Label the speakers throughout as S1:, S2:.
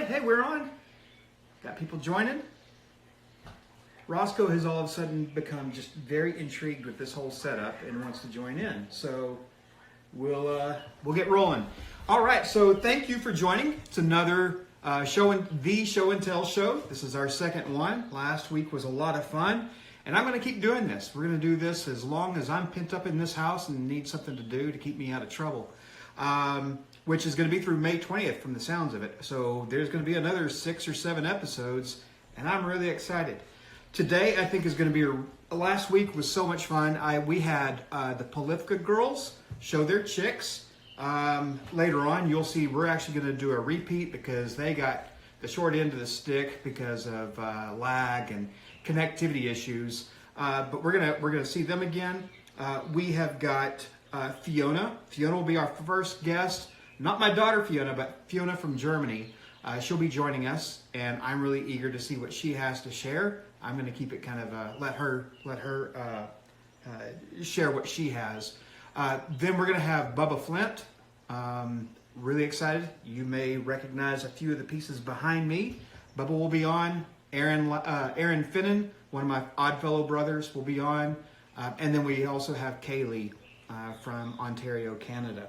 S1: hey, we're on. Got people joining. Roscoe has all of a sudden become just very intrigued with this whole setup and wants to join in. So we'll get rolling. All right, so thank you for joining. It's another show and tell show. This is our second one. Last week was a lot of fun, and I'm going to keep doing this. We're going to do this as long as I'm pent up in this house and need something to do to keep me out of trouble, which is going to be through May 20th from the sounds of it. So there's going to be another 6 or 7 episodes, and I'm really excited. Today, I think, is going to be last week was so much fun. We had the Polifka girls show their chicks. Later on, you'll see we're actually going to do a repeat because they got the short end of the stick because of lag and connectivity issues. But we're gonna see them again. We have got Fiona. Fiona will be our first guest. Not my daughter Fiona, but Fiona from Germany. She'll be joining us, and I'm really eager to see what she has to share. I'm going to keep it kind of let her share what she has. Then we're going to have Bubba Flint. Really excited. You may recognize a few of the pieces behind me. Bubba will be on. Aaron Finnin, one of my Oddfellow brothers, will be on. And then we also have Kaylee from Ontario, Canada.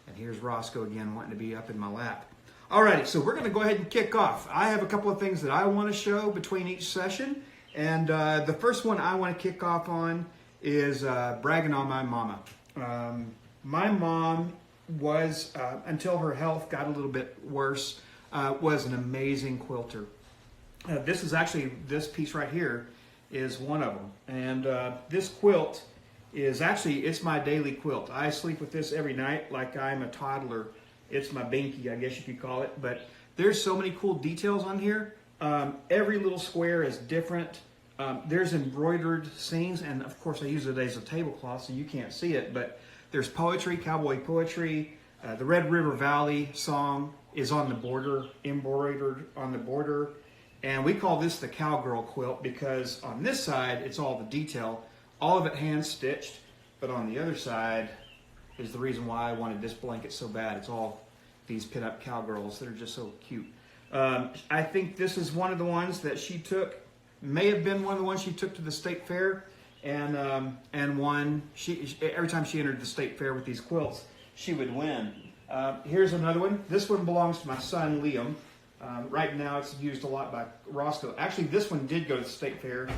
S1: And here's Roscoe again wanting to be up in my lap. Alrighty, so we're going to go ahead and kick off. I have a couple of things that I want to show between each session. And the first one I want to kick off on is bragging on my mama. My mom was, until her health got a little bit worse, was an amazing quilter. This piece right here is one of them. And this quilt is it's my daily quilt. I sleep with this every night like I'm a toddler. It's my binky, I guess you could call it. But there's so many cool details on here. Every little square is different. There's embroidered scenes, and of course I use it as a tablecloth so you can't see it, but there's poetry, cowboy poetry. The Red River Valley song is on the border, embroidered on the border. And we call this the cowgirl quilt because on this side it's all the detail, all of it hand stitched, but on the other side is the reason why I wanted this blanket so bad. It's all these pin-up cowgirls that are just so cute. I think this is one of the ones that she took, may have been one of the ones she took to the state fair, and won. Every time she entered the state fair with these quilts, she would win. Here's another one. This one belongs to my son Liam. Right now it's used a lot by Roscoe. Actually, this one did go to the state fair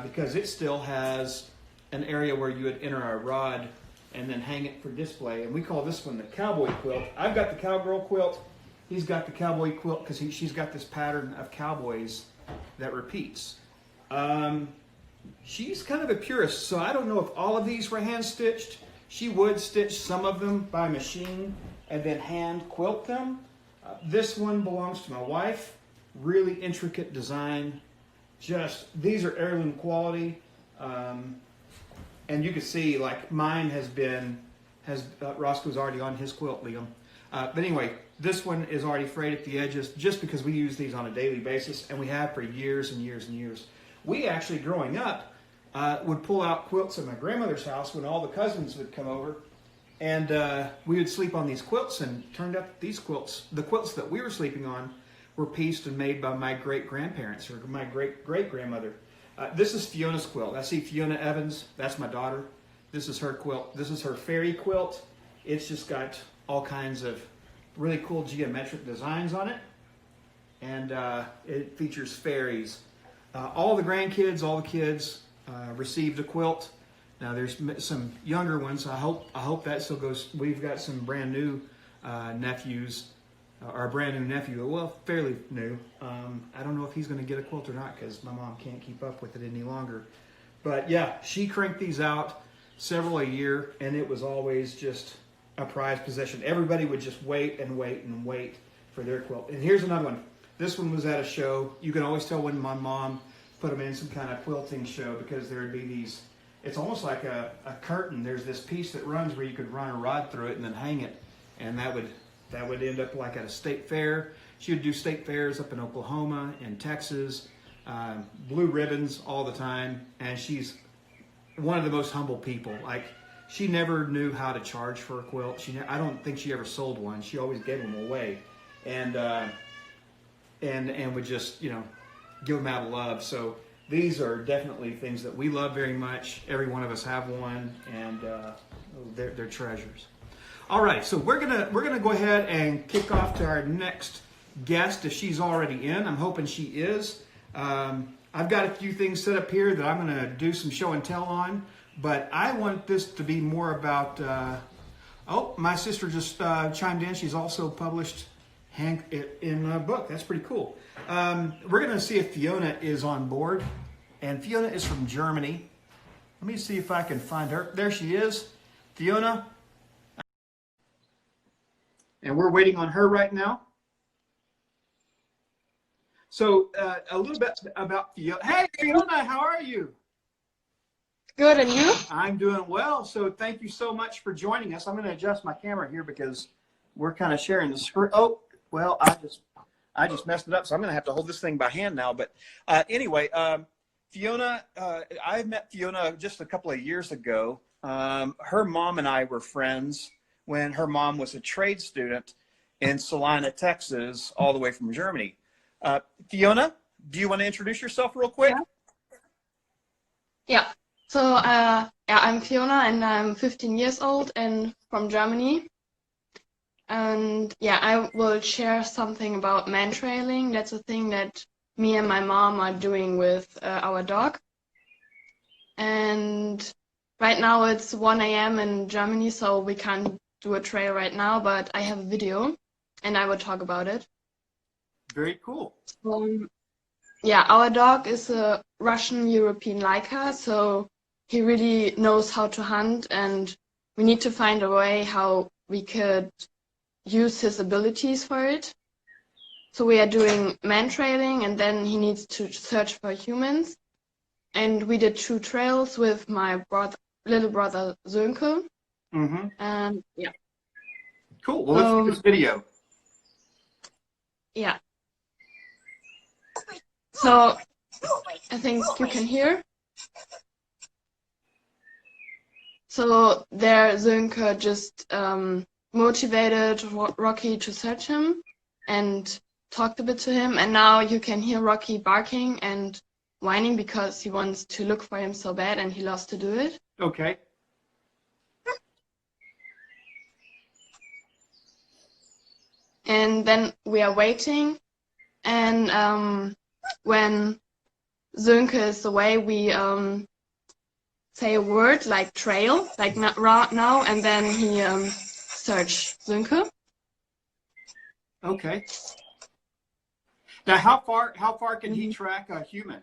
S1: because it still has an area where you would enter a rod and then hang it for display. And we call this one the cowboy quilt. I've got the cowgirl quilt. He's got the cowboy quilt because she's got this pattern of cowboys that repeats. She's kind of a purist, so I don't know if all of these were hand stitched. She would stitch some of them by machine and then hand quilt them. This one belongs to my wife. Really intricate design. These are heirloom quality. And you can see, like, mine Roscoe's already on his quilt, Liam. But anyway, this one is already frayed at the edges just because we use these on a daily basis, and we have for years and years and years. We actually, growing up, would pull out quilts at my grandmother's house when all the cousins would come over, and we would sleep on these quilts, and turned out these quilts, the quilts that we were sleeping on, were pieced and made by my great-grandparents or my great-great-grandmother. This is Fiona's quilt. I see Fiona Evans. That's my daughter. This is her quilt. This is her fairy quilt. It's just got all kinds of really cool geometric designs on it. And it features fairies. All the grandkids, all the kids received a quilt. Now there's some younger ones. I hope that still goes. We've got some brand new nephews. Our brand new nephew, well, fairly new. I don't know if he's going to get a quilt or not because my mom can't keep up with it any longer. But yeah, she cranked these out several a year, and it was always just a prized possession. Everybody would just wait and wait and wait for their quilt. And here's another one. This one was at a show. You can always tell when my mom put them in some kind of quilting show because there would be these, it's almost like a curtain. There's this piece that runs where you could run a rod through it and then hang it, and that would end up like at a state fair. She would do state fairs up in Oklahoma and Texas, blue ribbons all the time, and she's one of the most humble people. Like, she never knew how to charge for a quilt. I don't think she ever sold one. She always gave them away. And and would just, you know, give them out of love. So these are definitely things that we love very much. Every one of us have one, and they're treasures. All right, so we're gonna go ahead and kick off to our next guest if she's already in. I'm hoping she is. I've got a few things set up here that I'm gonna do some show and tell on, but I want this to be more about. Oh, my sister just chimed in. She's also published in a book. That's pretty cool. We're going to see if Fiona is on board. And Fiona is from Germany. Let me see if I can find her. There she is. Fiona. And we're waiting on her right now. So a little bit about Fiona. Hey, Fiona, how are you?
S2: Good, and you?
S1: I'm doing well. So thank you so much for joining us. I'm going to adjust my camera here because we're kind of sharing the screen. Oh, well, I just messed it up, so I'm going to have to hold this thing by hand now. But anyway, Fiona, I met Fiona just a couple of years ago. Her mom and I were friends when her mom was a trade student in Salina, Texas, all the way from Germany. Fiona, do you want to introduce yourself real quick?
S2: Yeah. So, I'm Fiona, and I'm 15 years old and from Germany. And yeah, I will share something about mantrailing. That's a thing that me and my mom are doing with our dog. And right now it's 1 a.m. in Germany, so we can't do a trail right now, but I have a video and I will talk about it.
S1: Very cool.
S2: Yeah, our dog is a Russian European Laika, so he really knows how to hunt, and we need to find a way how we could use his abilities for it. So we are doing mantrailing, and then he needs to search for humans. And we did 2 trails with my little brother Sönke.
S1: Mm-hmm.
S2: And yeah.
S1: Cool. Well, let's see this video.
S2: Yeah. So I think you can hear. So there, Sönke just motivated Rocky to search him and talked a bit to him. And now you can hear Rocky barking and whining because he wants to look for him so bad and he loves to do it.
S1: Okay.
S2: And then we are waiting. And when Sönke is away, we say a word like trail, like now, and then he search Sönke.
S1: Okay. Now, how far can he track a human?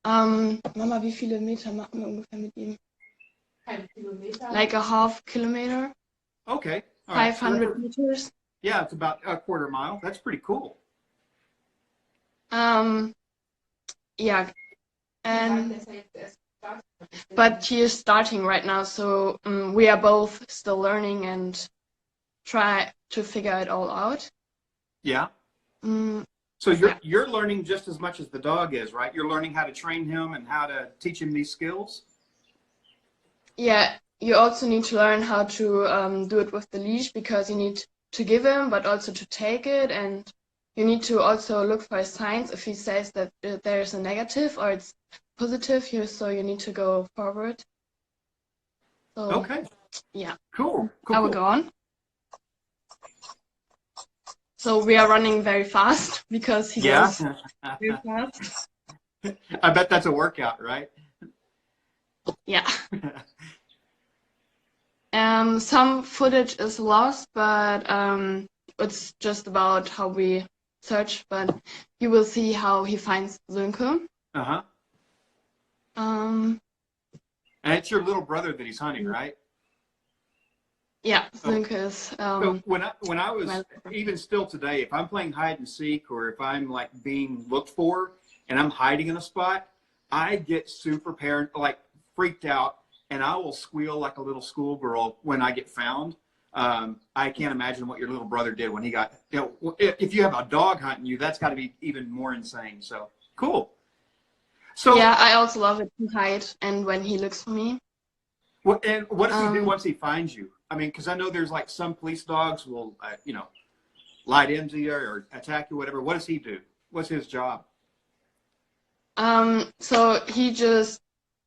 S2: Mama, wie viele Meter machen wir ungefähr mit ihm? Like a half kilometer.
S1: Okay. All right.
S2: 500 meters.
S1: Yeah, it's about a quarter mile. That's pretty cool.
S2: Yeah. And but he is starting right now, so we are both still learning and try to figure it all out.
S1: Yeah. So you're learning just as much as the dog is, right? You're learning how to train him and how to teach him these skills.
S2: Yeah, you also need to learn how to do it with the leash, because you need to give him, but also to take it, and you need to also look for signs if he says that there is a negative or it's positive here, so you need to go forward. So,
S1: okay.
S2: Yeah.
S1: Cool.
S2: I will go on. So we are running very fast because he goes very fast.
S1: I bet that's a workout, right?
S2: Yeah. Some footage is lost, but it's just about how we search. But you will see how he finds Sönke.
S1: Uh-huh. And it's your little brother that he's hunting, right?
S2: Yeah, Sönke is.
S1: So when I was, even still today, if I'm playing hide and seek, or if I'm like being looked for and I'm hiding in a spot, I get super freaked out, and I will squeal like a little schoolgirl when I get found. I can't imagine what your little brother did when he got, if you have a dog hunting you, that's got to be even more insane. So cool. So
S2: yeah, I also love it to hide, and when he looks for me.
S1: What does he do once he finds you? I mean, because I know there's like some police dogs will, light into you or attack you, whatever, what does he do? What's his job?
S2: So he just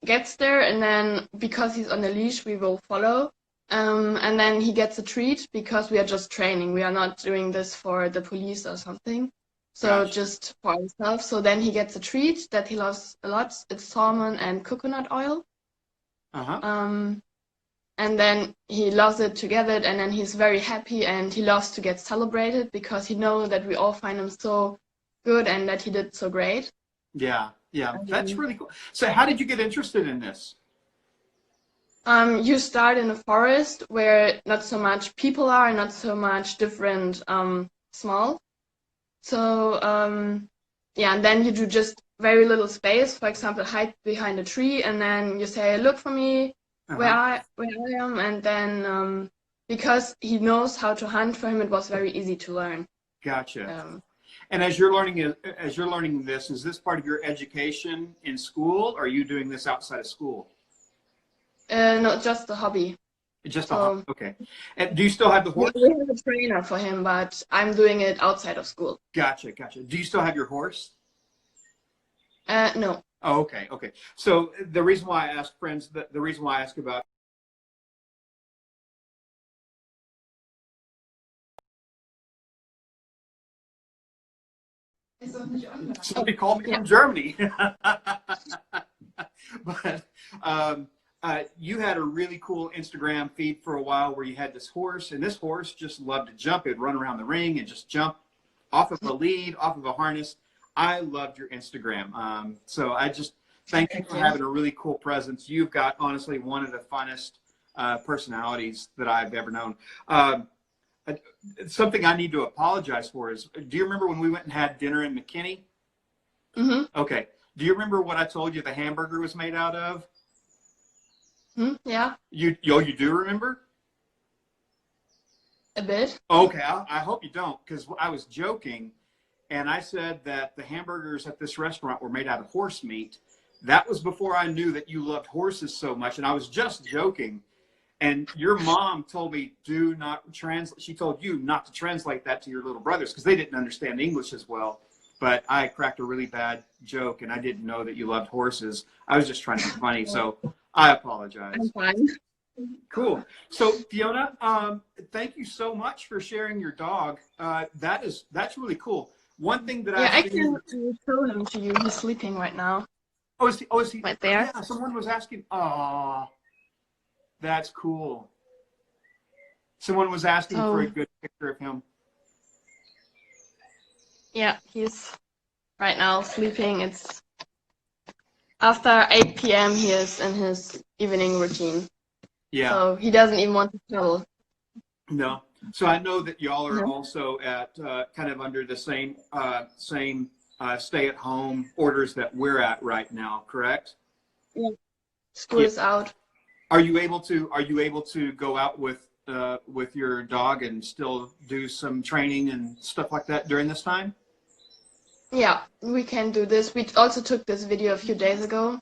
S2: gets there, and then because he's on a leash, we will follow. And then he gets a treat because we are just training. We are not doing this for the police or something. So
S1: Gotcha.
S2: just for himself. So then he gets a treat that he loves a lot. It's salmon and coconut oil.
S1: Uh-huh.
S2: And then he loves it to get it, and then he's very happy, and he loves to get celebrated because he knows that we all find him so good and that he did so great.
S1: Yeah, yeah, that's really cool. So how did you get interested in this?
S2: You start in a forest where not so much people are, not so much different small. So yeah, and then you do just very little space. For example, hide behind a tree, and then you say, "Look for me, where
S1: Uh-huh.
S2: I am." And then because he knows how to hunt, for him it was very easy to learn.
S1: Gotcha.
S2: Um,
S1: And as you're learning this, is this part of your education in school, or are you doing this outside of school?
S2: no, just a hobby.
S1: Just a
S2: So
S1: okay. And do you still have the horse?
S2: we have a trainer for him, but I'm doing it outside of school.
S1: Gotcha, gotcha. Do you still have your horse?
S2: No.
S1: Oh, okay, okay. So the reason why I ask friends, the reason why I ask about somebody called me
S2: Yeah.
S1: from Germany. But you had a really cool Instagram feed for a while where you had this horse, and this horse just loved to jump. It'd run around the ring and just jump off of a lead, off of a harness. I loved your Instagram. So I just thank you for having a really cool presence. You've got honestly one of the funnest personalities that I've ever known. Something I need to apologize for is, do you remember when we went and had dinner in McKinney?
S2: Mm-hmm.
S1: Okay. Do you remember what I told you the hamburger was made out of?
S2: Yeah,
S1: You do remember?
S2: a bit.
S1: Okay, I hope you don't, because I was joking, and I said that the hamburgers at this restaurant were made out of horse meat. That was before I knew that you loved horses so much, and I was just joking. And your mom told me do not translate. She told you not to translate that to your little brothers because they didn't understand English as well. But I cracked a really bad joke, and I didn't know that you loved horses. I was just trying to be funny, so I apologize.
S2: I'm fine.
S1: Cool. So Fiona, thank you so much for sharing your dog. That's really cool. One thing that
S2: Yeah, I
S1: I've seen.
S2: can show him to you. He's sleeping right now.
S1: Is he
S2: Right there.
S1: Yeah, someone was asking. Oh, that's cool. Someone was asking for a good picture of him.
S2: Yeah, he's right now sleeping. It's after 8 p.m. He is in his evening routine.
S1: Yeah.
S2: So he doesn't even want to cuddle.
S1: No. So I know that y'all are
S2: No.
S1: also at kind of under the same stay-at-home orders that we're at right now, correct?
S2: Yeah. School is out.
S1: Are you able to go out with your dog and still do some training and stuff like that during this time?
S2: Yeah, we can do this. We also took this video a few days ago.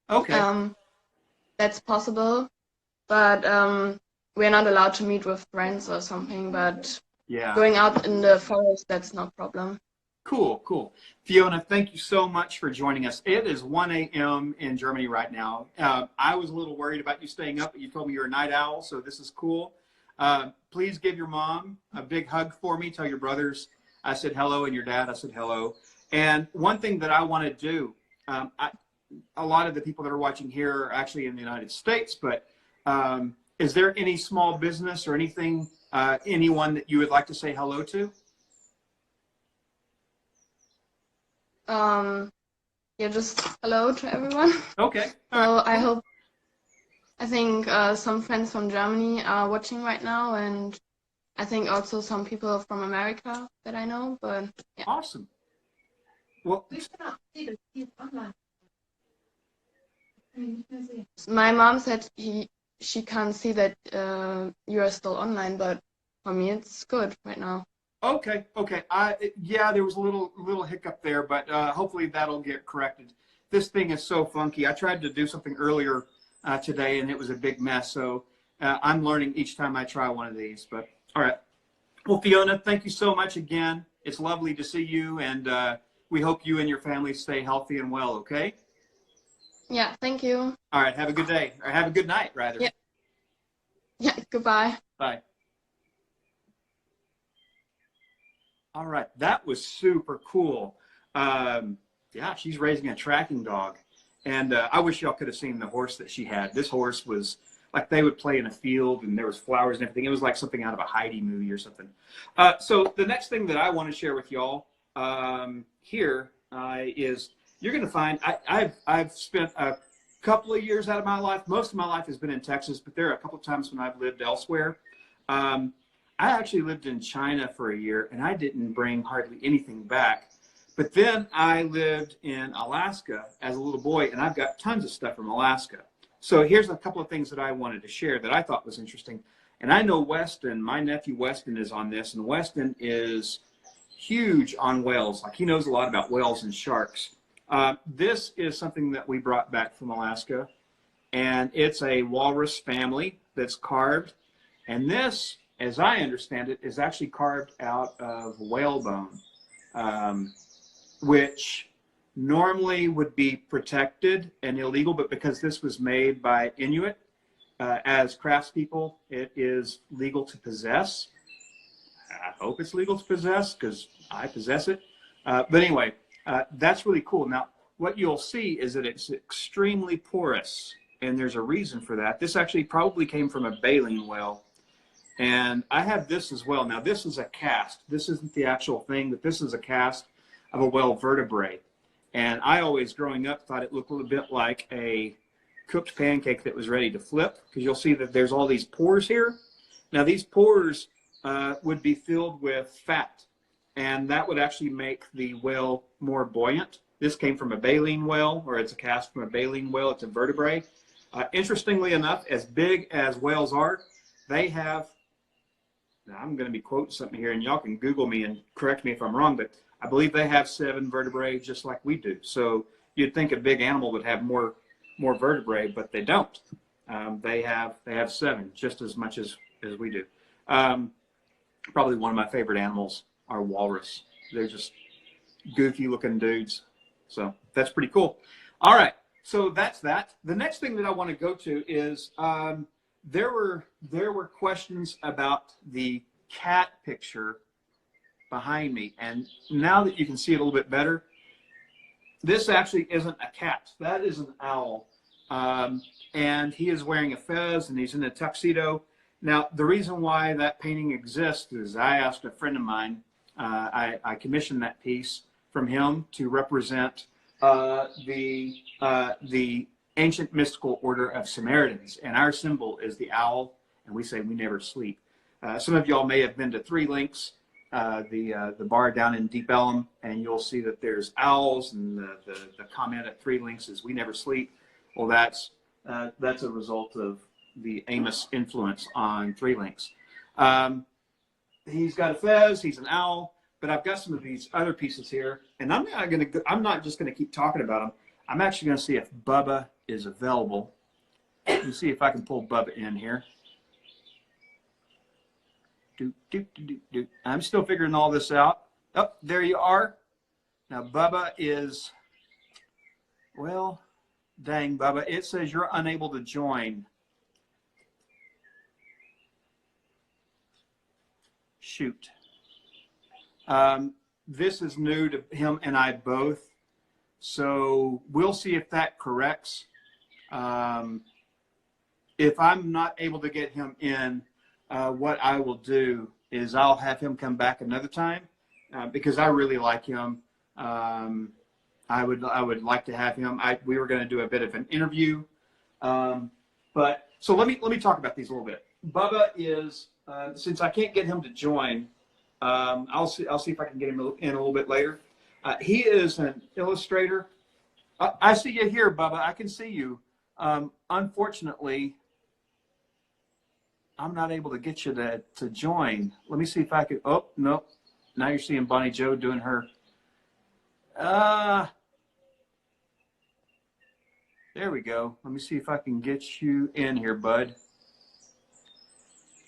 S1: Okay.
S2: That's possible, but we're not allowed to meet with friends or something. But
S1: Yeah.
S2: going out in the forest, that's no problem.
S1: Cool, cool. Fiona, thank you so much for joining us. It is 1 a.m. in Germany right now. I was a little worried about you staying up, but you told me you're a night owl, so this is cool. Please give your mom a big hug for me. Tell your brothers I said hello, and your dad I said hello. And one thing that I want to do, a lot of the people that are watching here are actually in the United States, but is there any small business or anything, anyone that you would like to say hello to?
S2: Yeah, just hello to everyone.
S1: Okay.
S2: So I think some friends from Germany are watching right now, and I think also some people from America that I know. But yeah.
S1: Awesome. Well,
S2: My mom said she can't see that you are still online, but for me it's good right now.
S1: okay. Yeah, there was a little hiccup there, but hopefully that'll get corrected. This thing is so funky. I tried to do something earlier today, and it was a big mess. So I'm learning each time I try one of these. But all right.
S3: Well, Fiona, thank you so much again. It's lovely to see you, and we hope you and your family stay healthy and well, okay?
S2: Yeah, thank you.
S3: All right, have a good day, or have a good night, rather.
S2: Yeah. Yeah, goodbye.
S3: Bye. All right, that was super cool. Yeah, she's raising a tracking dog. And I wish y'all could have seen the horse that she had. This horse was like they would play in a field and there was flowers and everything. It was like something out of a Heidi movie or something. So the next thing that I want to share with y'all here is you're going to find I've spent a couple of years out of my life. Most of my life has been in Texas, but there are a couple of times when I've lived elsewhere. I actually lived in China for a year and I didn't bring hardly anything back. But then I lived in Alaska as a little boy, and I've got tons of stuff from Alaska. So here's a couple of things that I wanted to share that I thought was interesting. And I know Weston, my nephew Weston is on this, and Weston is huge on whales. Like he knows a lot about whales and sharks. This is something that we brought back from Alaska, and it's a walrus family that's carved. And this, as I understand it, is actually carved out of whalebone. Which normally would be protected and illegal, but because this was made by Inuit as craftspeople, it is legal to possess. I hope it's legal to possess because I possess it. But anyway, that's really cool. Now, what you'll see is that it's extremely porous, and there's a reason for that. This actually probably came from a baleen whale. And I have this as well. Now, this is a cast. This isn't the actual thing, but this is a cast of a whale vertebrae. And I always, growing up, thought it looked a little bit like a cooked pancake that was ready to flip, because you'll see that there's all these pores here. Now, these pores would be filled with fat, and that would actually make the whale more buoyant. This came from a baleen whale, or it's a cast from a baleen whale. It's a vertebrae. Interestingly enough, as big as whales are, they have, now I'm going to be quoting something here, and y'all can Google me and correct me if I'm wrong, but I believe they have 7 vertebrae just like we do. So you'd think a big animal would have more vertebrae, but they don't. They have 7, just as much as we do. Probably one of my favorite animals are walrus. They're just goofy looking dudes. So that's pretty cool. All right, so that's that. The next thing that I want to go to is there were questions about the cat picture behind me, and now that you can see it a little bit better, this actually isn't a cat. That is an owl, and he is wearing a fez and he's in a tuxedo. Now, the reason why that painting exists is I asked a friend of mine, I commissioned that piece from him to represent the ancient mystical order of Samaritans, and our symbol is the owl, and we say we never sleep. Some of y'all may have been to Three Links, the bar down in Deep Ellum, and you'll see that there's owls, and the comment at Three Links is we never sleep. Well, that's a result of the Amos influence on Three Links. He's got a fez, he's an owl, but I've got some of these other pieces here, and I'm not just gonna keep talking about them. I'm actually gonna see if Bubba is available. Let me see if I can pull Bubba in here. I'm still figuring all this out. Oh, there you are. Now, Bubba is, well, dang, Bubba. It says you're unable to join. Shoot. This is new to him and I both. So we'll see if that corrects. If I'm not able to get him in, what I will do is I'll have him come back another time because I really like him. I would like to have him. We were going to do a bit of an interview, but so let me talk about these a little bit. Bubba is since I can't get him to join, I'll see if I can get him in a little bit later. He is an illustrator. I see you here, Bubba. I can see you. Unfortunately, I'm not able to get you to join. Let me see if I could. Oh, no. Now you're seeing Bonnie Joe doing her. There we go. Let me see if I can get you in here, bud.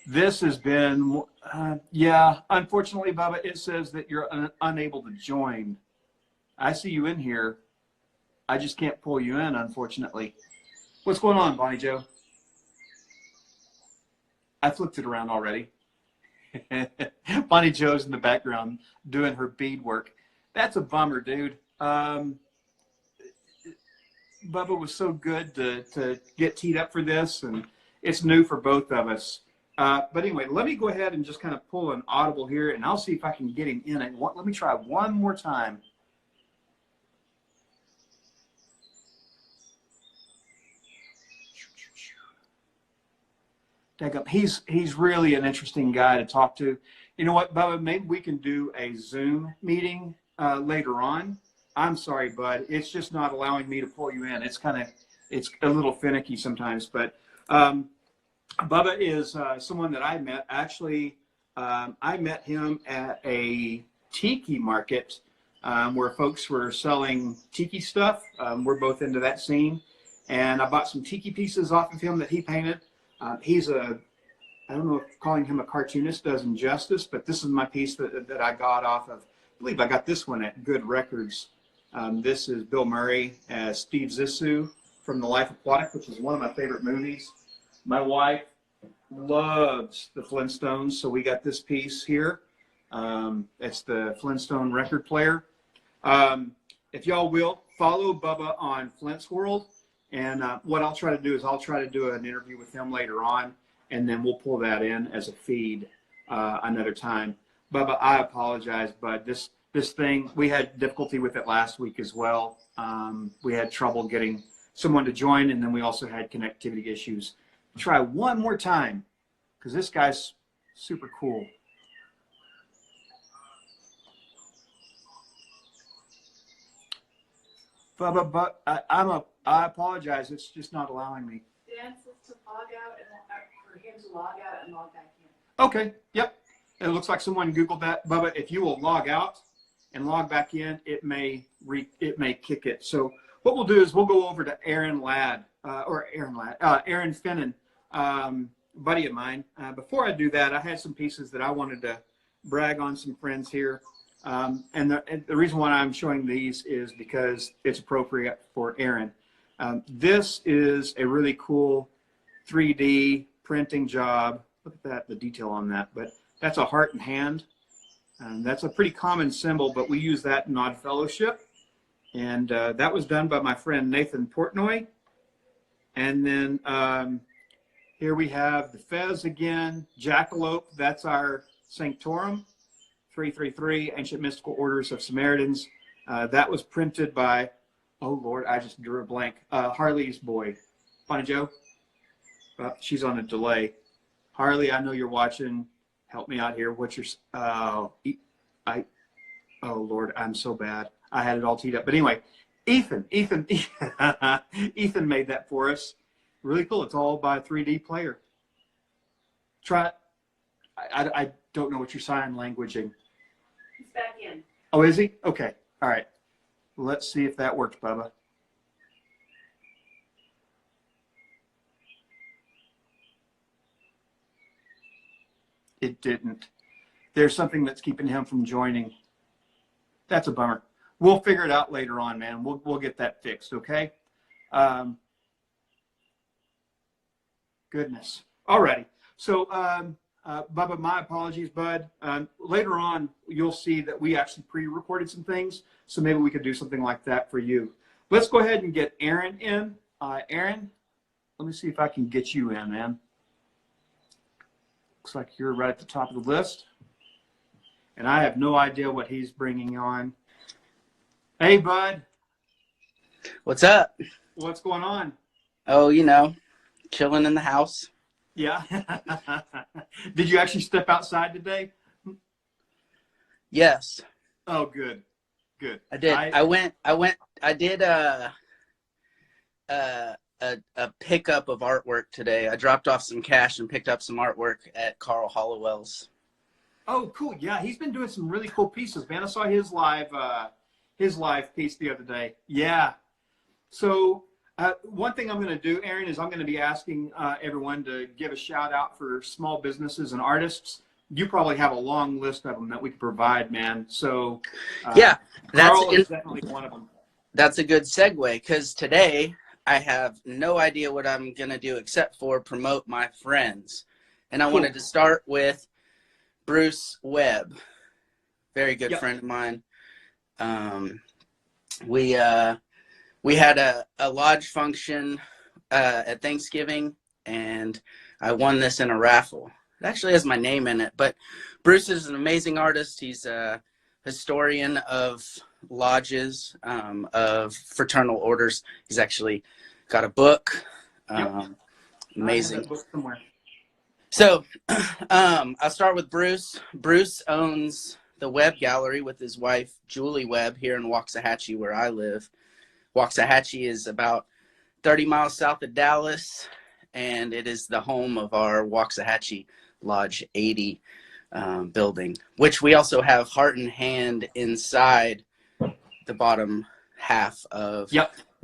S3: This has been, yeah, unfortunately, Bubba, it says that you're unable to join. I see you in here. I just can't pull you in, unfortunately. What's going on, Bonnie Joe? I flipped it around already. Bonnie Joe's in the background doing her beadwork. That's a bummer, dude. Bubba was so good to get teed up for this, and it's new for both of us. But anyway, let me go ahead and just kind of pull an audible here, and I'll see if I can get him in it. Let me try one more time. He's really an interesting guy to talk to. You know what, Bubba? Maybe we can do a Zoom meeting later on. I'm sorry, bud. It's just not allowing me to pull you in. It's a little finicky sometimes. But Bubba is someone that I met. Actually, I met him at a tiki market where folks were selling tiki stuff. We're both into that scene. And I bought some tiki pieces off of him that he painted. I don't know if calling him a cartoonist does him justice, but this is my piece that I got off of, I believe I got this one at Good Records. This is Bill Murray as Steve Zissou from The Life Aquatic, which is one of my favorite movies. My wife loves the Flintstones, so we got this piece here. It's the Flintstone record player. If y'all will, follow Bubba on Flint's World. And what I'll try to do is I'll try to do an interview with him later on, and then we'll pull that in as a feed another time. Bubba, I apologize, but this thing, we had difficulty with it last week as well. We had trouble getting someone to join, and then we also had connectivity issues. Try one more time, because this guy's super cool. Bubba, but I apologize. It's just not allowing me.
S4: Dan says to log out and for him to log out and log back in.
S3: Okay. Yep. It looks like someone Googled that, Bubba. If you will log out and log back in, it may kick it. So what we'll do is we'll go over to Aaron Finnin, buddy of mine. Before I do that, I had some pieces that I wanted to brag on some friends here. And the reason why I'm showing these is because it's appropriate for Aaron. This is a really cool 3D printing job. Look at that, the detail on that. But that's a heart and hand. That's a pretty common symbol, but we use that in Odd Fellowship. And that was done by my friend Nathan Portnoy. And then here we have the Fez again, Jackalope. That's our Sanctorum. 333, Ancient Mystical Orders of Samaritans. That was printed by, oh Lord, I just drew a blank. Harley's boy. Bonnie Joe? She's on a delay. Harley, I know you're watching. Help me out here. What's your, oh Lord, I'm so bad. I had it all teed up. But anyway, Ethan made that for us. Really cool. It's all by a 3D player. Try it. I don't know what you're sign languaging.
S4: He's back in.
S3: Oh, is he? Okay. All right. Let's see if that works, Bubba. It didn't. There's something that's keeping him from joining. That's a bummer. We'll figure it out later on, man. We'll get that fixed, okay? Goodness. All righty. So, Bubba, my apologies, bud. Later on, you'll see that we actually pre-recorded some things, so maybe we could do something like that for you. Let's go ahead and get Aaron in. Aaron, let me see if I can get you in, man. Looks like you're right at the top of the list. And I have no idea what he's bringing on. Hey, bud.
S5: What's up?
S3: What's going on?
S5: Oh, you know, chilling in the house.
S3: Yeah. Did you actually step outside today?
S5: Yes.
S3: Oh, good. Good.
S5: I did. I did a pickup of artwork today. I dropped off some cash and picked up some artwork at Carl Hollowell's.
S3: Oh, cool. Yeah, he's been doing some really cool pieces, man. I saw his live piece the other day. Yeah. So One thing I'm going to do, Aaron, is I'm going to be asking everyone to give a shout out for small businesses and artists. You probably have a long list of them that we could provide, man. So,
S5: Yeah,
S3: Carl is definitely one of them.
S5: that's a good segue, because today I have no idea what I'm going to do except for promote my friends. And I wanted to start with Bruce Webb, very good friend of mine. We had a lodge function at Thanksgiving, and I won this in a raffle. It actually has my name in it, but Bruce is an amazing artist. He's a historian of lodges, of fraternal orders. He's actually got a book. Amazing.
S3: I have that book somewhere.
S5: So I'll start with Bruce. Bruce owns the Webb Gallery with his wife, Julie Webb, here in Waxahachie, where I live. Waxahachie is about 30 miles south of Dallas, and it is the home of our Waxahachie Lodge 80 building, which we also have Heart and Hand inside the bottom half of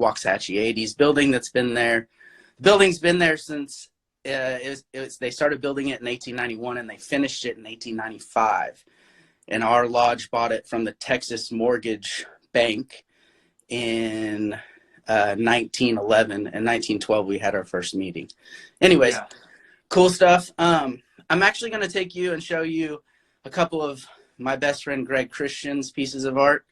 S5: Waxahachie 80's building that's been there. The building's been there since they started building it in 1891, and they finished it in 1895. And our lodge bought it from the Texas Mortgage Bank in 1911. In 1912, we had our first meeting. Anyways, cool stuff. I'm actually going to take you and show you a couple of my best friend Greg Christian's pieces of art.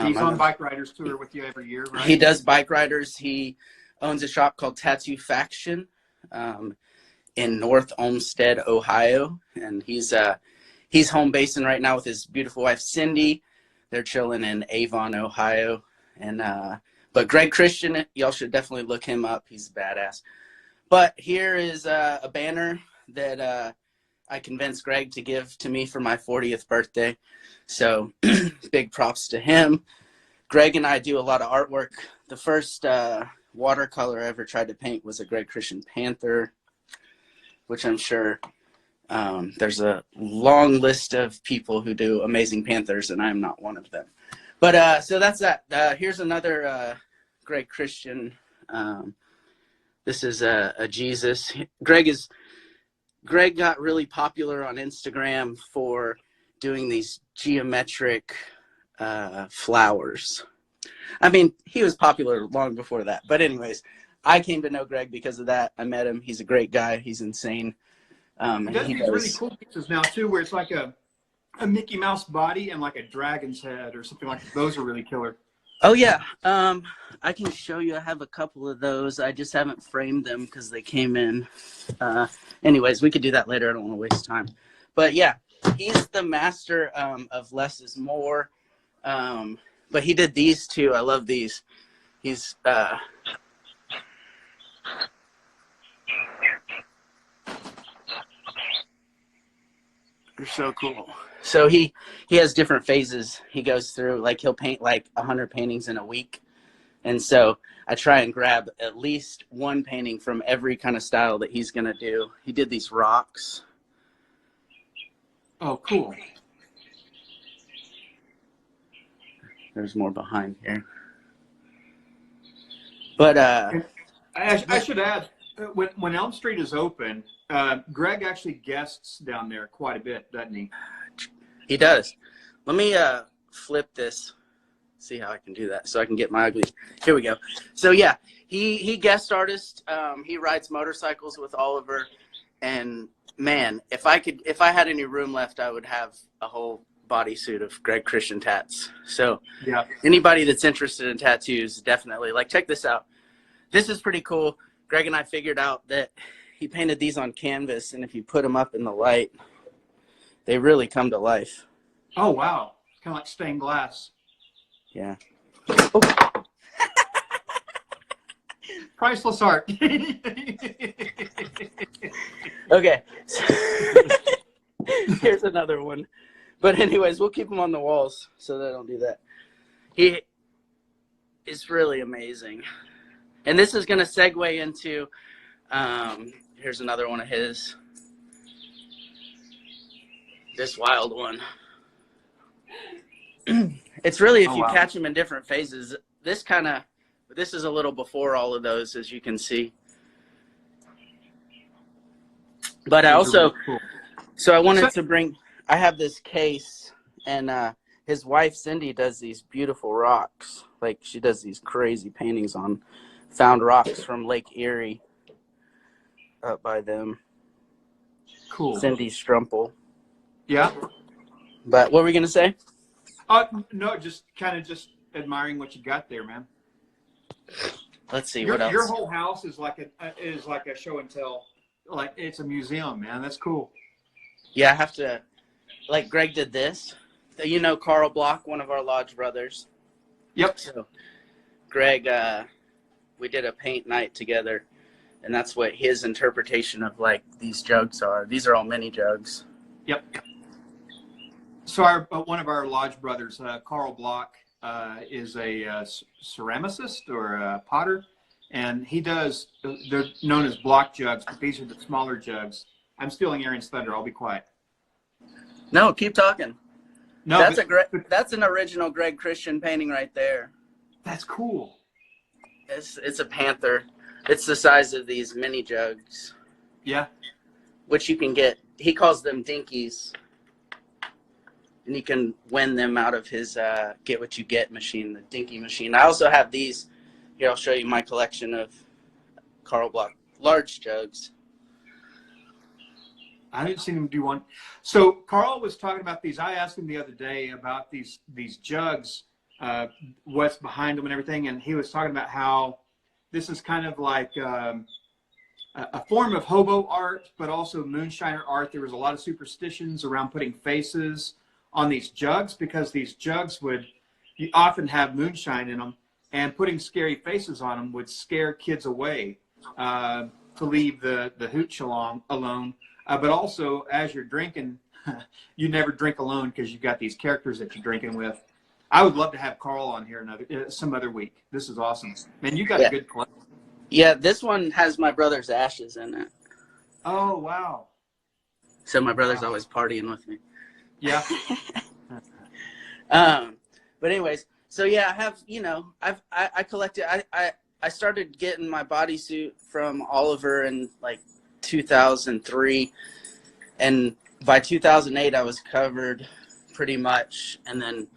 S3: He's on Bike Riders Tour with you every year, right?
S5: He does Bike Riders. He owns a shop called Tattoo Faction in North Olmsted, Ohio. And he's home basing right now with his beautiful wife, Cindy. They're chilling in Avon, Ohio. And but Greg Christian, y'all should definitely look him up. He's badass. But here is a banner that I convinced Greg to give to me for my 40th birthday. So big props to him. Greg and I do a lot of artwork. The first watercolor I ever tried to paint was a Greg Christian panther, which I'm sure there's a long list of people who do amazing panthers, and I'm not one of them. But so that's that. Here's another Greg Christian. This is a Jesus. Greg got really popular on Instagram for doing these geometric flowers. I mean, he was popular long before that. But anyways, I came to know Greg because of that. I met him. He's a great guy. He's insane.
S3: He does these really cool pieces now, too, where it's like a Mickey Mouse body and like a dragon's head or something like that. Those are really killer.
S5: Oh, yeah. I can show you. I have a couple of those. I just haven't framed them because they came in. Anyways, we could do that later. I don't want to waste time. But, yeah, he's the master of less is more. But he did these, too. I love these. He's they're so cool. So he has different phases he goes through. Like he'll paint like 100 paintings in a week. And so I try and grab at least one painting from every kind of style that he's going to do. He did these rocks.
S3: Oh, cool.
S5: There's more behind here. But
S3: I should add, when Elm Street is open, Greg actually guests down there quite a bit, doesn't he?
S5: He does. Let me flip this, see how I can do that so I can get my ugly. Here we go. So yeah, he guest artist. He rides motorcycles with Oliver, and man, if I had any room left, I would have a whole bodysuit of Greg Christian tats. So
S3: yeah,
S5: anybody that's interested in tattoos, definitely check this out. This is pretty cool. Greg and I figured out that he painted these on canvas, and if you put them up in the light, they really come to life.
S3: Oh, wow. It's kind of like stained glass.
S5: Yeah.
S3: Oh. Priceless art.
S5: Okay. Here's another one. But anyways, we'll keep them on the walls so they don't do that. He is really amazing. And this is going to segue into, here's another one of his. This wild one. It's really, if you catch them in different phases, this kind of this is a little before all of those, as you can see. But I
S3: Those are
S5: also,
S3: really cool.
S5: so I wanted to bring, I have this case, and his wife, Cindy, does these beautiful rocks. Like, she does these crazy paintings on found rocks from Lake Erie up by them.
S3: Cool.
S5: Cindy Strumpel.
S3: Yeah.
S5: But what were we going to say?
S3: No, just kind of just admiring what you got there, man.
S5: Let's see, what else?
S3: Your whole house is like a show and tell. Like, it's a museum, man. That's cool.
S5: Yeah, I have to, like, Greg did this. You know Carl Block, one of our lodge brothers.
S3: Yep.
S5: So Greg, we did a paint night together, and that's what his interpretation of, like, these jugs are. These are all mini jugs.
S3: Yep. So one of our lodge brothers, Carl Block, is a ceramicist or a potter, and he does, they're known as block jugs, but these are the smaller jugs. I'm stealing Aaron's thunder. I'll be quiet.
S5: No, keep talking.
S3: No,
S5: that's an original Greg Christian painting right there.
S3: That's cool.
S5: It's a panther. It's the size of these mini jugs.
S3: Yeah.
S5: Which you can get. He calls them dinkies. And you can win them out of his get what you get machine, the dinky machine. I also have these. Here, I'll show you my collection of Carl Block large jugs.
S3: I didn't see him do one. So Carl was talking about these. I asked him the other day about these jugs, what's behind them and everything, and he was talking about how this is kind of like a form of hobo art, but also moonshiner art. There was a lot of superstitions around putting faces on these jugs because these jugs you often have moonshine in them, and putting scary faces on them would scare kids away to leave the hooch alone. But also, as you're drinking, you never drink alone because you've got these characters that you're drinking with. I would love to have Carl on here some other week. This is awesome. Man, you got a good collection.
S5: Yeah, this one has my brother's ashes in it.
S3: Oh, wow.
S5: So my brother's always partying with me.
S3: Yeah.
S5: But anyways, so yeah, I have, I collected, I started getting my bodysuit from Oliver in like 2003, and by 2008 I was covered pretty much, and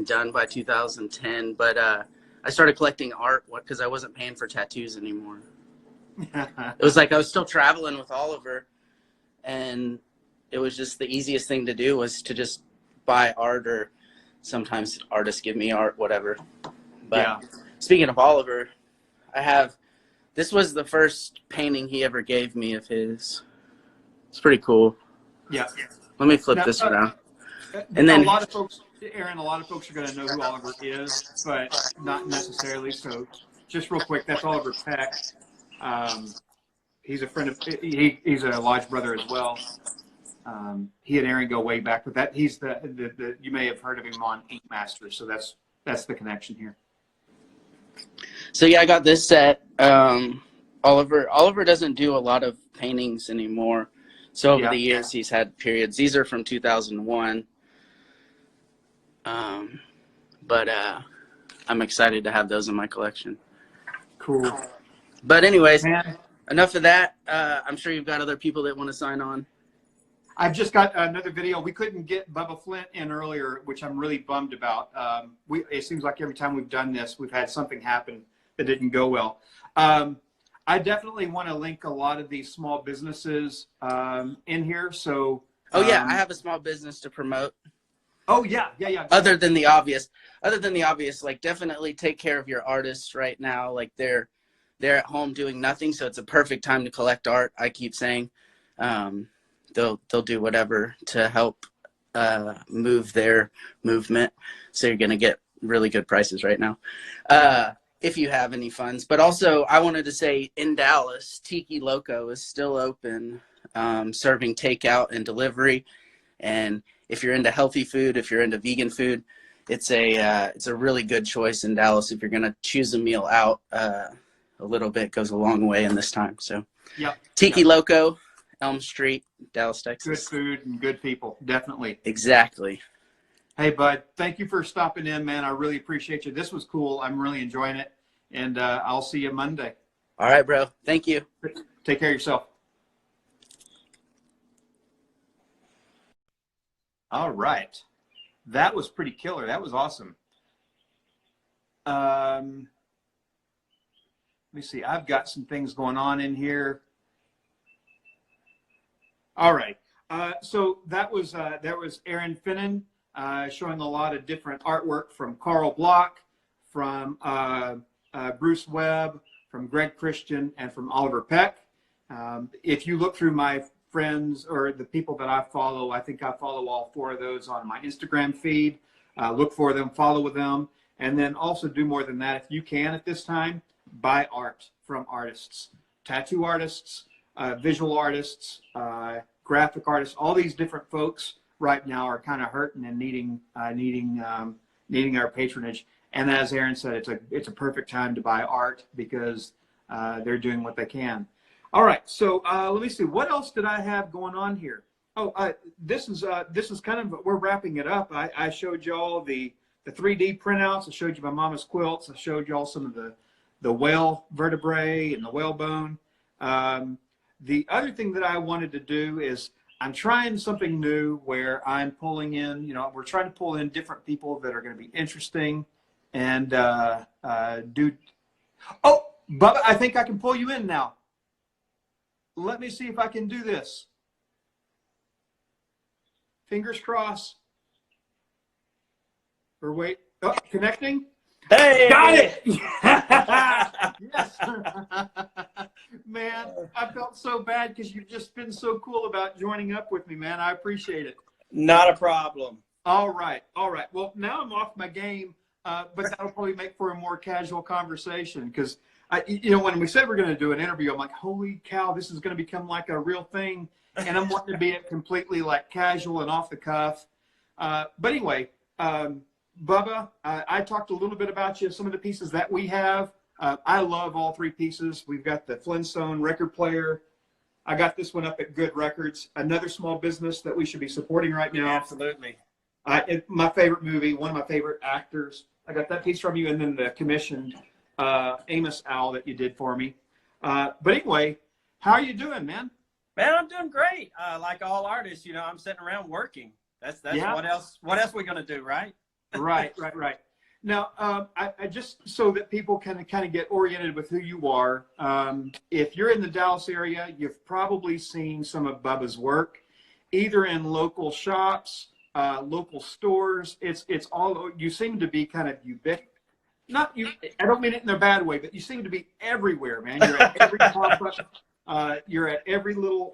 S5: done by 2010. But I started collecting art because I wasn't paying for tattoos anymore. It was like I was still traveling with Oliver, and it was just the easiest thing to do was to just buy art, or sometimes artists give me art, whatever. But yeah. Speaking of Oliver, this was the first painting he ever gave me of his. It's pretty cool.
S3: Yeah.
S5: Let me flip this around.
S3: And then a lot of folks are going to know who Oliver is, but not necessarily. So just real quick, that's Oliver Peck. He's a friend of, he's a lodge brother as well. He and Aaron go way back, but that he's the you may have heard of him on Ink Master. So that's the connection here.
S5: So yeah, I got this set. Oliver doesn't do a lot of paintings anymore. So over the years, he's had periods. These are from 2001. But I'm excited to have those in my collection.
S3: Cool.
S5: But anyways, enough of that. I'm sure you've got other people that want to sign on.
S3: I've just got another video. We couldn't get Bubba Flint in earlier, which I'm really bummed about. It seems like every time we've done this, we've had something happen that didn't go well. I definitely want to link a lot of these small businesses in here. So.
S5: Oh yeah, I have a small business to promote.
S3: Oh yeah.
S5: Other than the obvious, like definitely take care of your artists right now. Like they're at home doing nothing, so it's a perfect time to collect art. I keep saying, they'll do whatever to help move their movement. So you're gonna get really good prices right now, if you have any funds. But also, I wanted to say in Dallas, Tiki Loco is still open, serving takeout and delivery. And if you're into healthy food, if you're into vegan food, it's a really good choice in Dallas. If you're gonna choose a meal out, a little bit goes a long way in this time. So, Tiki Loco, Elm Street, Dallas, Texas.
S3: Good food and good people, definitely.
S5: Exactly.
S3: Hey, bud, thank you for stopping in, man. I really appreciate you. This was cool. I'm really enjoying it. and I'll see you Monday.
S5: All right, bro. Thank you.
S3: Take care of yourself. All right. That was pretty killer. That was awesome. Let me see. I've got some things going on in here. All right. So that was Aaron Finnin showing a lot of different artwork from Carl Block, from Bruce Webb, from Greg Christian, and from Oliver Peck. If you look through my friends or the people that I follow, I think I follow all 4 of those on my Instagram feed. Look for them, follow with them, and then also do more than that. If you can at this time, buy art from artists, tattoo artists, visual artists, graphic artists. All these different folks right now are kind of hurting and needing our patronage. And as Aaron said, it's a perfect time to buy art because they're doing what they can. All right, so let me see. What else did I have going on here? Oh, this is kind of, we're wrapping it up. I showed y'all the 3D printouts. I showed you my mama's quilts. I showed y'all some of the whale vertebrae and the whalebone. The other thing that I wanted to do is I'm trying something new where I'm pulling in, we're trying to pull in different people that are going to be interesting and do. Oh, Bubba, I think I can pull you in now. Let me see if I can do this. Fingers crossed. Or wait. Oh, connecting.
S6: Hey!
S3: Got it! Yes. Man, I felt so bad because you've just been so cool about joining up with me, man. I appreciate it.
S6: Not a problem.
S3: All right. All right. Well, now I'm off my game, but that'll probably make for a more casual conversation because, when we said we're going to do an interview, I'm like, holy cow, this is going to become like a real thing. And I'm wanting to be it completely like casual and off the cuff. But anyway, Bubba, I talked a little bit about you, some of the pieces that we have. I love all 3 pieces. We've got the Flintstone record player. I got this one up at Good Records, another small business that we should be supporting right now.
S6: Absolutely.
S3: My favorite movie, one of my favorite actors. I got that piece from you, and then the commissioned Amos Owl that you did for me. But anyway, how are you doing, man?
S6: Man, I'm doing great. Like all artists, I'm sitting around working. That's
S3: Yeah.
S6: What else we gonna do, right?
S3: Right. Now, I just so that people can kind of get oriented with who you are. If you're in the Dallas area, you've probably seen some of Bubba's work, either in local shops, local stores. It's all. You seem to be kind of ubiquitous. Not you. I don't mean it in a bad way, but you seem to be everywhere, man. You're at every pop-up. You're at every little.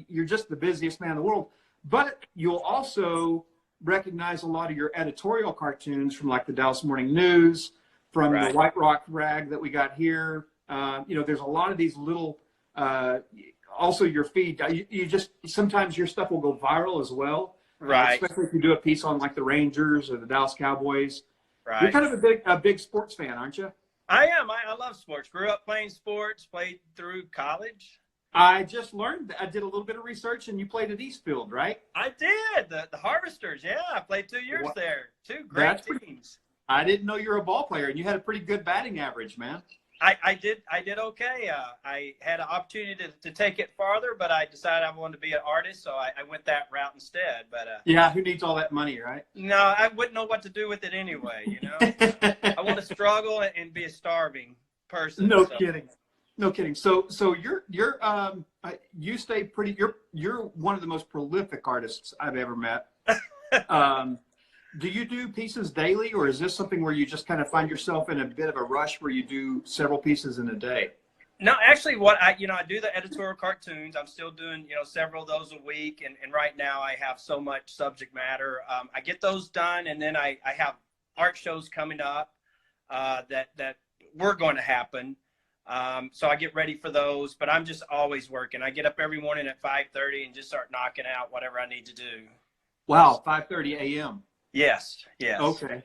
S3: You're just the busiest man in the world. But you'll also recognize a lot of your editorial cartoons from like the Dallas Morning News, from the White Rock rag that we got here. There's a lot of these little, also your feed, you just, sometimes your stuff will go viral as well.
S6: Right.
S3: Especially if you do a piece on like the Rangers or the Dallas Cowboys.
S6: Right.
S3: You're kind of a big sports fan, aren't you?
S6: I am. I love sports. Grew up playing sports, played through college.
S3: I just learned, I did a little bit of research, and you played at Eastfield, right?
S6: I did. The Harvesters, yeah. I played 2 years there. 2 great teams.
S3: I didn't know you were a ball player, and you had a pretty good batting average, man.
S6: I did okay. I had an opportunity to take it farther, but I decided I wanted to be an artist, so I went that route instead. But
S3: yeah, who needs all that money, right?
S6: No, I wouldn't know what to do with it anyway. I want to struggle and be a starving person.
S3: No kidding. No kidding. So you stay pretty. You're one of the most prolific artists I've ever met. Do you do pieces daily, or is this something where you just kind of find yourself in a bit of a rush where you do several pieces in a day?
S6: No, actually, what I do the editorial cartoons. I'm still doing several of those a week, and right now I have so much subject matter. I get those done, and then I have art shows coming up that were going to happen. So I get ready for those, but I'm just always working. I get up every morning at 5:30 and just start knocking out whatever I need to do.
S3: Wow, 5:30 a.m.
S6: Yes.
S3: Okay.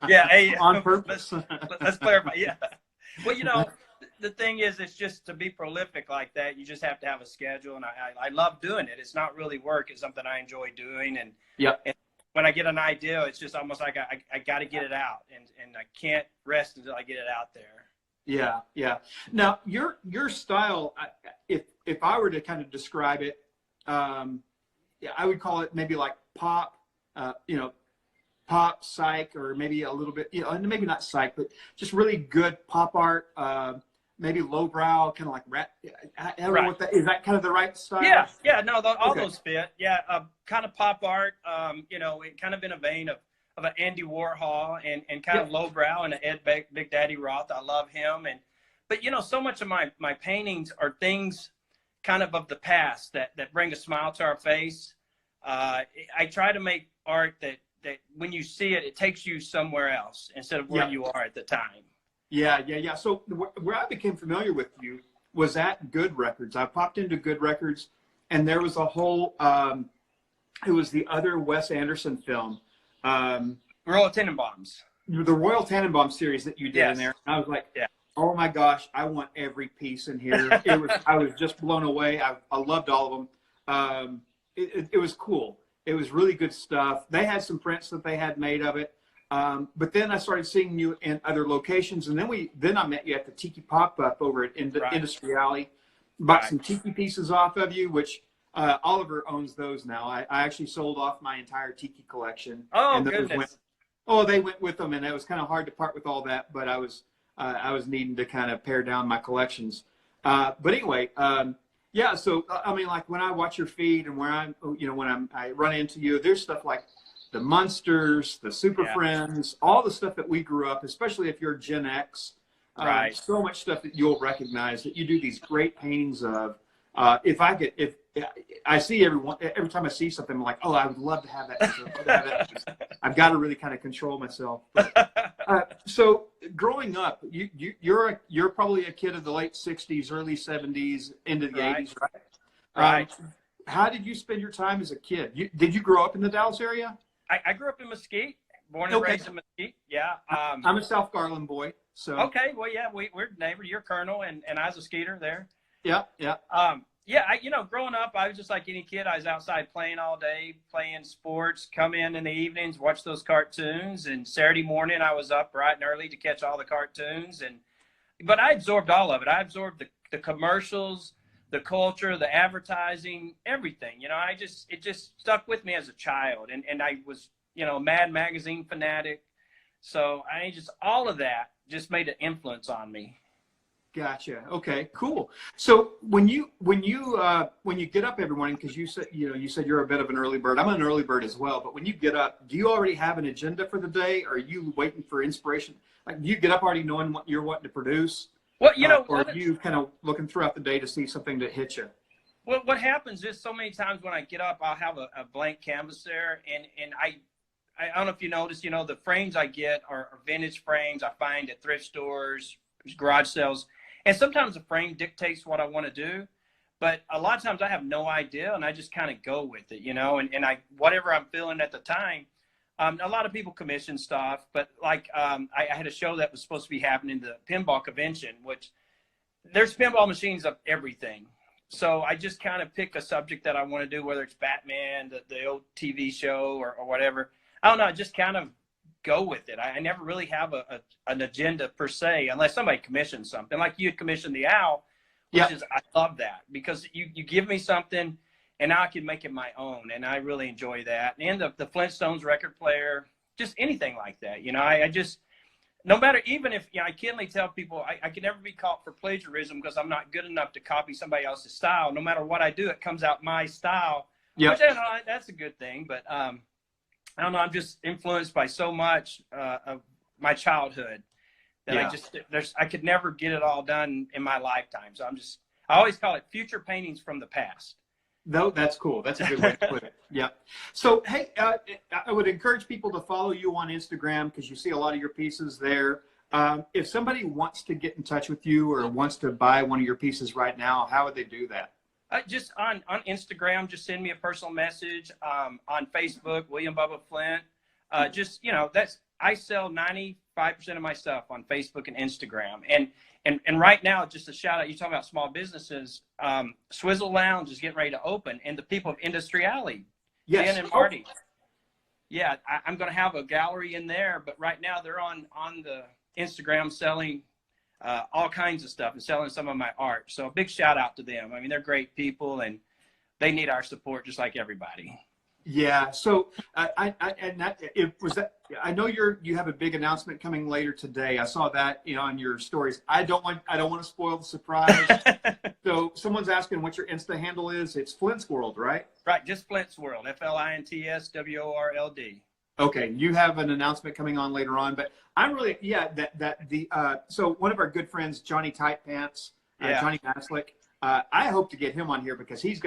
S6: Yeah.
S3: On purpose.
S6: Let's clarify. Yeah. Well, the thing is, it's just to be prolific like that, you just have to have a schedule, and I love doing it. It's not really work. It's something I enjoy doing, and when I get an idea, it's just almost like I got to get it out, and I can't rest until I get it out there.
S3: Yeah, yeah. Now, your style, if I were to kind of describe it, yeah, I would call it maybe like pop, you know, pop psych, or maybe a little bit, you know, maybe not psych, but just really good pop art. Maybe lowbrow, kind of like rap. I don't know what that is. That kind of the right style?
S6: Yeah, yeah, no, all
S3: Okay.
S6: those fit. Yeah, kind of pop art. You know, kind of in a vein of an Andy Warhol and kind of lowbrow and an Big Daddy Roth. I love him, but you know, so much of my paintings are things kind of the past that bring a smile to our face. I try to make art that when you see it, it takes you somewhere else instead of where you are at the time.
S3: Yeah, yeah, yeah. So where I became familiar with you was at Good Records. I popped into Good Records, and there was a whole, it was the other Wes Anderson film,
S6: Royal Tenenbaums.
S3: the Royal Tannenbaum series that you did in there. And I was like,
S6: yeah.
S3: Oh my gosh, I want every piece in here. I was just blown away. I loved all of them. It was cool. It was really good stuff. They had some prints that they had made of it. But then I started seeing you in other locations, and then I met you at the Tiki Pop-Up over at Industry Alley. Bought some Tiki pieces off of you, which Oliver owns those now. I actually sold off my entire Tiki collection.
S6: Oh,
S3: and
S6: goodness.
S3: They went with them, and it was kind of hard to part with all that, but I was needing to kind of pare down my collections. But anyway, yeah, so I mean, like when I watch your feed and when I run into you, there's stuff like the Munsters, the Super Friends, all the stuff that we grew up, especially if you're Gen X. So much stuff that you'll recognize that you do these great paintings of. If I see every time I see something, I'm like, oh, I would love to have that. I've got to really kind of control myself. But, so growing up, you're probably a kid of the late '60s, early '70s, into the '80s, right?
S6: Right.
S3: How did you spend your time as a kid? Did you grow up in the Dallas area?
S6: I grew up in Mesquite, born and raised in Mesquite. Yeah.
S3: I'm a South Garland boy. So
S6: okay, well, yeah, we're neighbors. You're Colonel, and I was a Skeeter there.
S3: Yeah, yeah.
S6: Growing up, I was just like any kid. I was outside playing all day, playing sports, come in the evenings, watch those cartoons, and Saturday morning I was up bright and early to catch all the cartoons. But I absorbed all of it. I absorbed the commercials, the culture, the advertising, everything. You know, it just stuck with me as a child, and I was, a Mad Magazine fanatic. So all of that just made an influence on me.
S3: Gotcha. Okay, cool. So when you get up every morning, because you said you're a bit of an early bird. I'm an early bird as well. But when you get up, do you already have an agenda for the day? Or are you waiting for inspiration? Like, do you get up already knowing what you're wanting to produce?
S6: Well,
S3: or are you kind of looking throughout the day to see something that hits you?
S6: Well, what happens is so many times when I get up, I'll have a blank canvas there, and I don't know if you notice, the frames I get are vintage frames I find at thrift stores, garage sales. And sometimes the frame dictates what I want to do, but a lot of times I have no idea, and I just kind of go with it, and whatever I'm feeling at the time. A lot of people commission stuff, but like I had a show that was supposed to be happening, the pinball convention, which there's pinball machines of everything. So I just kind of pick a subject that I want to do, whether it's Batman, the old TV show, or whatever. I don't know, I just kind of go with it. I never really have an agenda per se, unless somebody commissions something. Like you had commissioned the owl, which is, I love that, because you give me something and now I can make it my own, and I really enjoy that. And the Flintstones record player, just anything like that. I just, no matter, even if, I keenly tell people I can never be caught for plagiarism because I'm not good enough to copy somebody else's style. No matter what I do, it comes out my style, which I don't know, that's a good thing. But I don't know, I'm just influenced by so much of my childhood that I could never get it all done in my lifetime. So I always call it future paintings from the past.
S3: No, that's cool. That's a good way to put it. Yeah. So, hey, I would encourage people to follow you on Instagram, because you see a lot of your pieces there. If somebody wants to get in touch with you or wants to buy one of your pieces right now, how would they do that?
S6: Just on Instagram, just send me a personal message. On Facebook, William Bubba Flint. I sell 95% of my stuff on Facebook and Instagram. And right now, just a shout out, you talking about small businesses, Swizzle Lounge is getting ready to open, and the people of Industry Alley, Dan and Marty. Yeah, I'm going to have a gallery in there, but right now they're on the Instagram selling all kinds of stuff and selling some of my art. So a big shout out to them. I mean, they're great people and they need our support just like everybody.
S3: Yeah. So I know you have a big announcement coming later today. I saw that on your stories. I don't want to spoil the surprise. So someone's asking what your Insta handle is. It's Flint's World, right?
S6: Right. Just Flint's World. FLINTSWORLD.
S3: Okay. You have an announcement coming on later on, but I'm really, so one of our good friends, Johnny Tight Pants, Johnny Maslick, I hope to get him on here because he's got